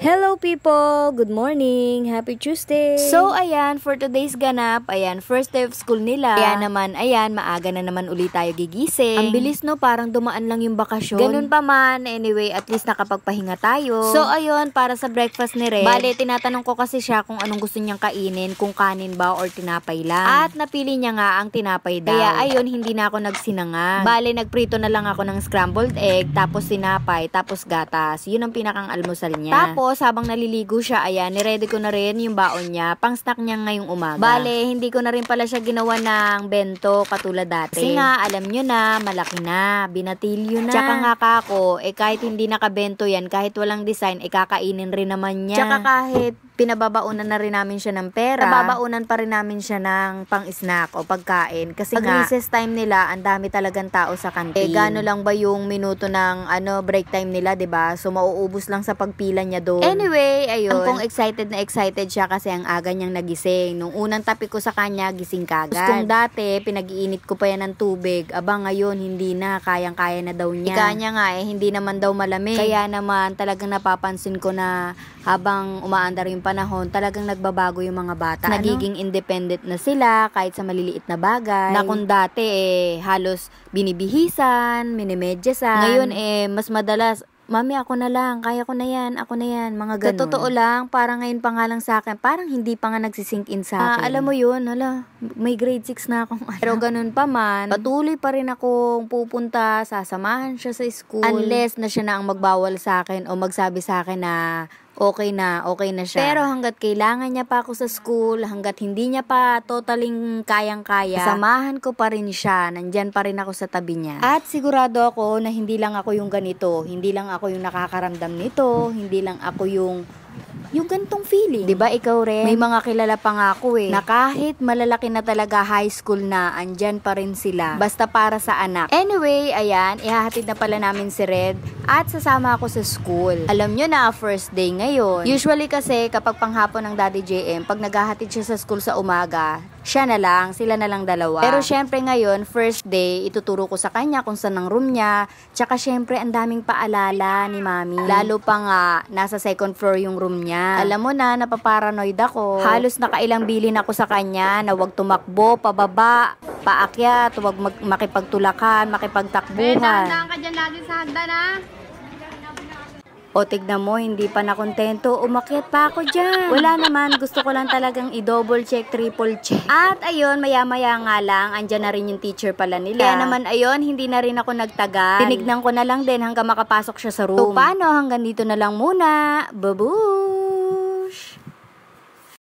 Hello people! Good morning! Happy Tuesday! So, ayan, for today's ganap, ayan, first day of school nila. Kaya naman, ayan, maaga na naman ulit tayo gigising. Ang bilis no, parang dumaan lang yung bakasyon. Ganun pa man, anyway, at least nakapagpahinga tayo. So, ayun, para sa breakfast ni Red. Bale, tinatanong ko kasi siya kung anong gusto niyang kainin, kung kanin ba or tinapay lang. At napili niya nga ang tinapay daw. Kaya, ayun, hindi na ako nagsinangag. Bale, nagprito na lang ako ng scrambled egg, tapos tinapay, tapos gatas. Yun ang pinakang almusal niya. Tapos, habang naliligo siya, ayan, niready ko na rin yung baon niya, pang snack niya ngayong umaga. Bale, hindi ko na rin pala siya ginawa ng bento katulad dati. Kasi nga, alam nyo na, malaki na, binatilyo na. Tsaka nga kako, kahit hindi nakabento yan, kahit walang design, kakainin rin naman niya. Tsaka kahit pinababaunan na rin namin siya ng pera, nababaunan pa rin namin siya ng pang-snack o pagkain. Kasi pag recess time nila, ang dami talagang tao sa kantin. Gano lang ba yung minuto ng break time nila, 'di ba? So mauubos lang sa pagpila niya doon. Anyway, ayun. Kung excited na excited siya kasi ang aga niyang nagising. Nung unang tapi ko sa kanya, gising kagad. Kung dati, pinag-iinit ko pa yan ng tubig. Aba ngayon, hindi na. Kayang-kaya na daw niya. Ika niya nga hindi naman daw malamig. Kaya naman, talagang napapansin ko na habang umaandar yung panahon, talagang nagbabago yung mga bata. Nagiging independent na sila kahit sa maliliit na bagay. Na kung dati halos binibihisan, minimedyasan. Ngayon mas madalas, "Mami, ako na lang, kaya ko na yan, ako na yan," mga ganun. Sa totoo lang, parang ngayon pa nga lang sa akin, parang hindi pa nga nagsisink in sa akin. Alam mo yun, may grade 6 na akong anak. Pero ganun pa man, patuloy pa rin akong pupunta, sasamahan siya sa school. Unless na siya na ang magbawal sa akin o magsabi sa akin na okay na siya. Pero hanggat kailangan niya pa ako sa school, hanggat hindi niya pa totaling kayang-kaya, samahan ko pa rin siya, nandyan pa rin ako sa tabi niya. At sigurado ako na hindi lang ako yung ganito, hindi lang ako yung nakakaramdam nito, hindi lang ako yung ganitong feeling. 'Di ba ikaw rin? May mga kilala pa nga ako na kahit malalaki na talaga high school na, andyan pa rin sila. Basta para sa anak. Anyway, ayan, ihahatid na pala namin si Red at sasama ako sa school. Alam nyo na, first day ngayon. Usually kasi kapag panghapon ng Daddy JM, pag naghahatid siya sa school sa umaga, siya na lang, sila na lang dalawa. Pero syempre ngayon, first day, ituturo ko sa kanya kung saan ang room niya. Tsaka syempre, ang daming paalala ni Mami. Lalo pa nga, nasa second floor yung room niya. Alam mo na, napaparanoid ako. Halos nakailang bilin ako sa kanya na wag tumakbo, pababa, paakyat, wag makipagtulakan, makipagtakbuhan. Dahan-dahan ka dyan lagi sa hagdan, ha? O tignan mo, hindi pa nakontento, umakyat pa ako dyan. Wala naman, gusto ko lang talagang i-double check, triple check. At ayun, maya-maya nga lang, andyan na rin yung teacher pala nila. Kaya naman ayun, hindi na rin ako nagtagal. Tinignan ko na lang din hanggang makapasok siya sa room. So paano, hanggang dito na lang muna. Babu!